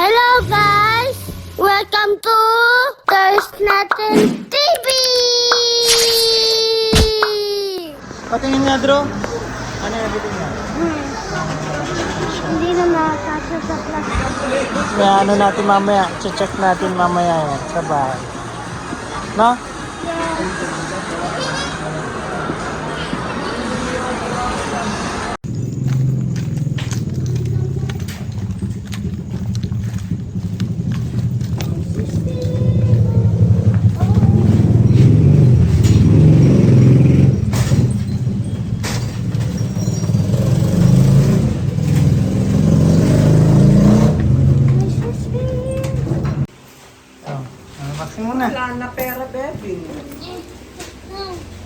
Hello guys! Welcome to Thirst Natin TV! Patingin nga, Drew. Ano yung nabili niya? Hindi na nakakasya sa plastic. Kaya ano natin mamaya. Check natin mamaya yan sa bahay. No? Oh, unboxing muna. Wala na pera, baby.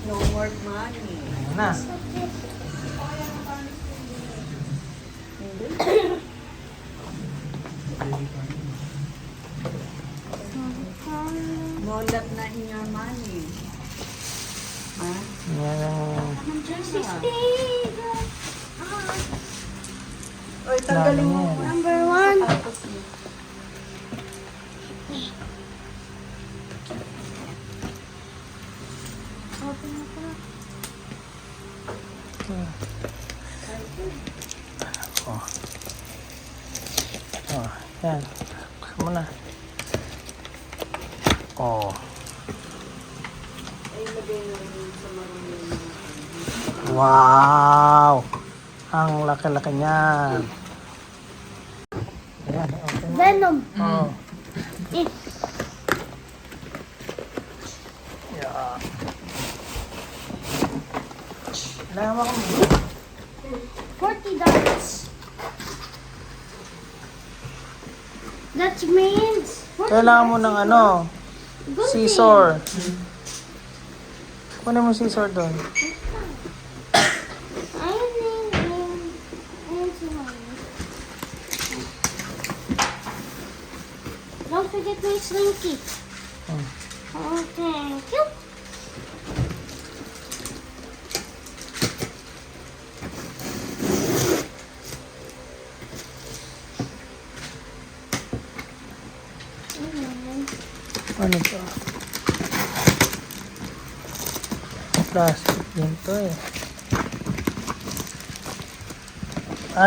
No more money. Ayan na. No love na in your money. Ha? Yan ang Oy, tanggalin mo. yan. Number 1. Tapos mo. Oh. Oh, yan. Buksan mo na. Oh. Ay, lagay na rin sa marunong. Wow! Ang laki-laki niyan. Ayan, open mo. Venom. Oh. Eh, Yeah. Lama ko mo. $40. That means Kailangan mo ng ano, good scissor. Kunin mo scissor doon. Don't forget my slinky. Hmm. Oh, thank you. Ano to? Plastic din to eh.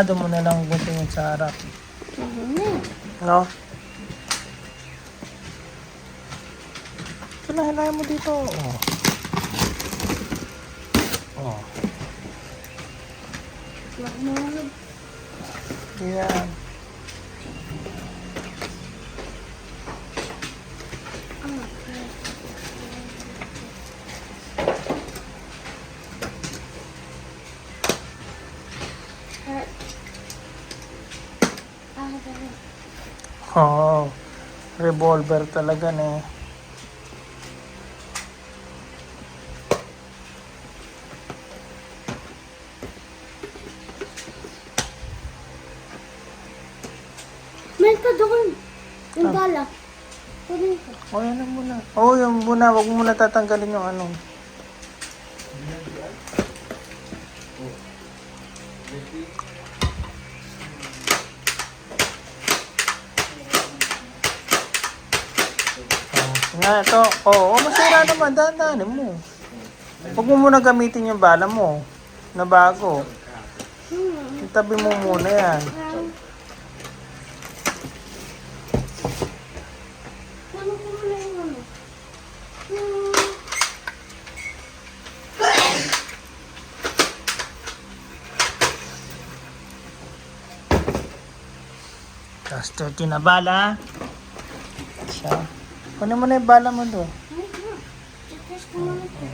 Doon mo na lang guntingin sa harap. No? Hinahin mo dito. Oh. Oh. Yan. Oh. Revolver talaga na eh. Meron pa doon. Yung bala. Kunin ko. Oh, yan na muna. Oh, yung muna. Huwag mo muna tatanggalin yung ano. Nga, ito. Oh, masira naman. Dahan-dahanin mo. Huwag mo muna gamitin yung bala mo. Na bago. Itabi mo muna yan. Ano ko muna yung ano? Tapos 30 na bala. Siya. Kunin mo na yung bala mo doon. I-test ko muna ito.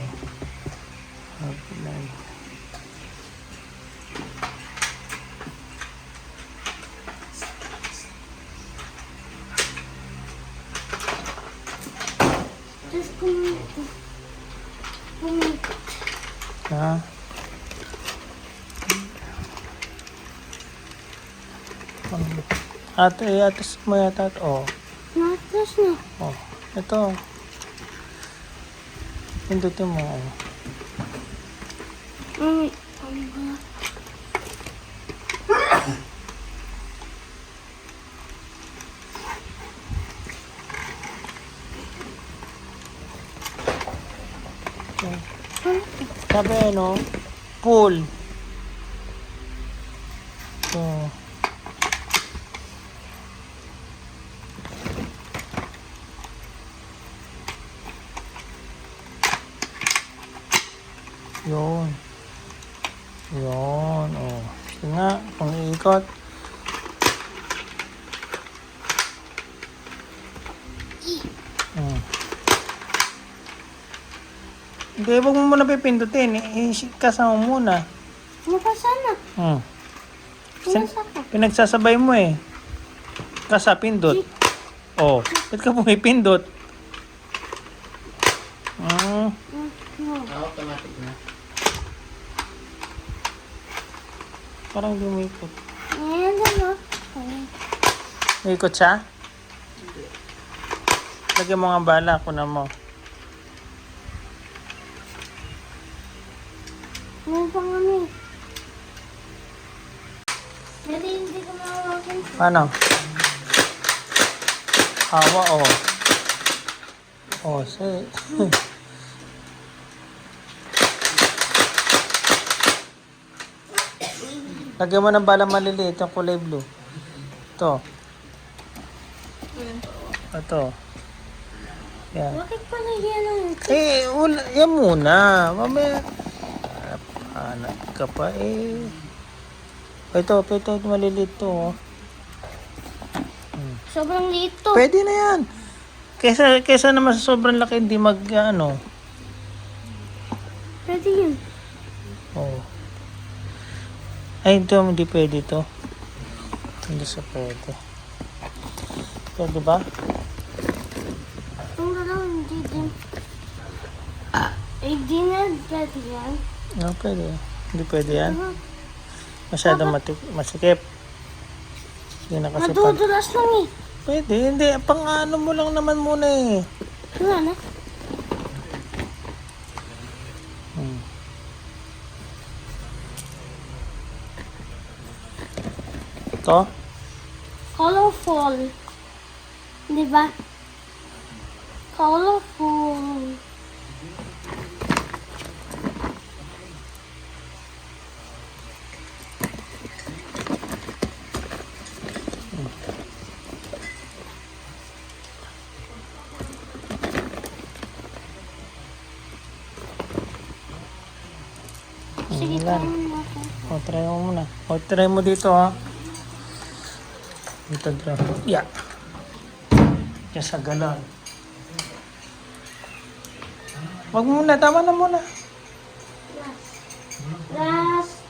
Test ko muna ito. Pumikot. Ha? Atas mo yata. Oh. Natas na. Oh. Ito. Pindutin mo. Ano ba? Sabi ano, pool. So, yun. Yun, oh. Sige nga, kung iikot. Hmm. Hindi, huwag mo muna pipindutin. Kasama mo muna. Ano pa sana? Hmm. Pinasa ko. Pinagsasabay mo eh. Kasa, pindot. Oh, ba't ka pumipindot? Hmm. No. Automatic na. Parang lumikot. Ayan, ano? Lumikot siya? Lagyan mo nga bala, kunan mo. Ano pa kami? Dali, hindi ko mawawakan. Ano? Hawa, oh. Oh, say. Lagyan mo ng bala maliliit, yung kulay blue. Ito. Ito. Yan. Bakit pala yan ang... Yan muna. Mamaya. Anak ka pa eh. Ito, maliliit to. Oh. Sobrang liit to. Pwede na yan. Kesa naman sa sobrang laki, hindi ano. Pwede yun. Oh. Ay, ito, hindi pwede to. Hindi sa pwede. Pwede ba? Ang galaw, hindi din. Eh, di na pwede yan. No, pwede. Hindi pwede yan. Ano? Masyadong masikip. Sige na kasi pag... Madudulas lang eh. Pwede, hindi. Pang ano mo lang naman muna eh. Wala na. Hmm. Ito? Colorful. Di ba? Colorful. Sige, Wala. try mo natin. O, try mo muna. O, try mo dito ha. Dito, try. Yeah. Diyan sa galon. Wag muna, tama na muna. Last.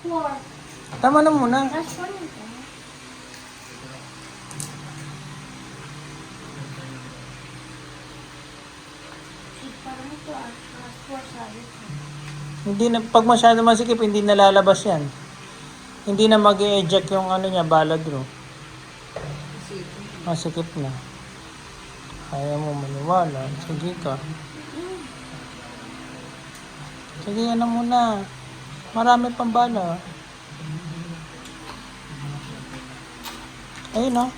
Four. Tama na muna. Last one. Parang ito last four sabi ko. Hindi na, pag masyado masikip, hindi nalalabas yan. Hindi na mag-eject yung ano niya, ballad row. Masikip na. Kaya mo maniwala. Sige ka. Sige, yan na muna. Marami pang bala. Ayun o.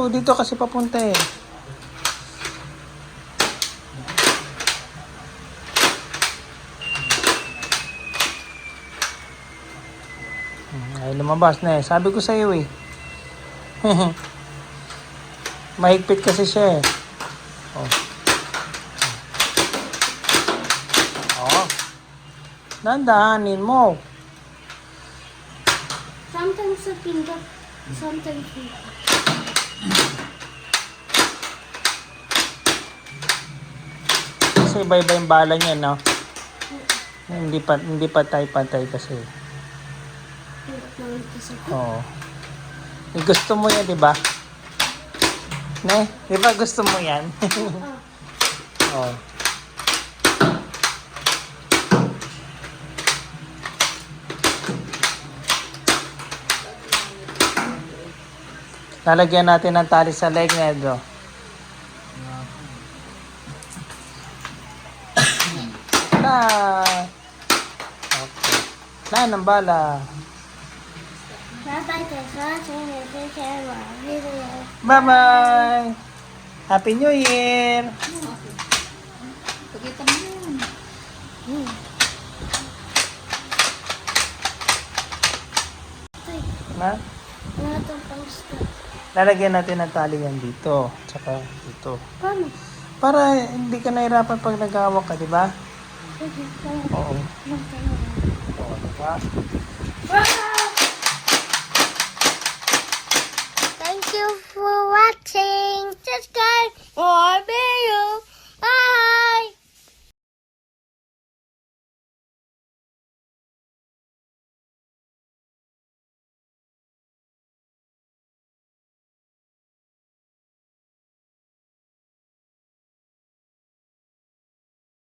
Dito kasi papunta eh. Ay, lumabas na eh. Sabi ko sa iyo eh. Mahigpit kasi siya eh. Oh. Oh. Dandahanin mo. Sometimes sa pindot, sometimes hindi. Kasi iba-iba yung bala niya, no? Hindi pa pantay kasi. Pindot naman kasi. Oo. Eh, gusto mo yan, di ba? Ne? Di ba gusto mo yan? Oo. Lalagyan natin ng tali sa leg na ito. Okay. Lahat ng bala. Bye-bye to sa video. Bye-bye! Happy New Year! Pakita mo yun. Na? Ano itong poster? Lalagyan natin ng tali yan dito. Tsaka dito. Paano? Para hindi ka nahirapan pag naghawak ka, di ba? Sige, paano? Oo. Magtanong. Oo, di ba?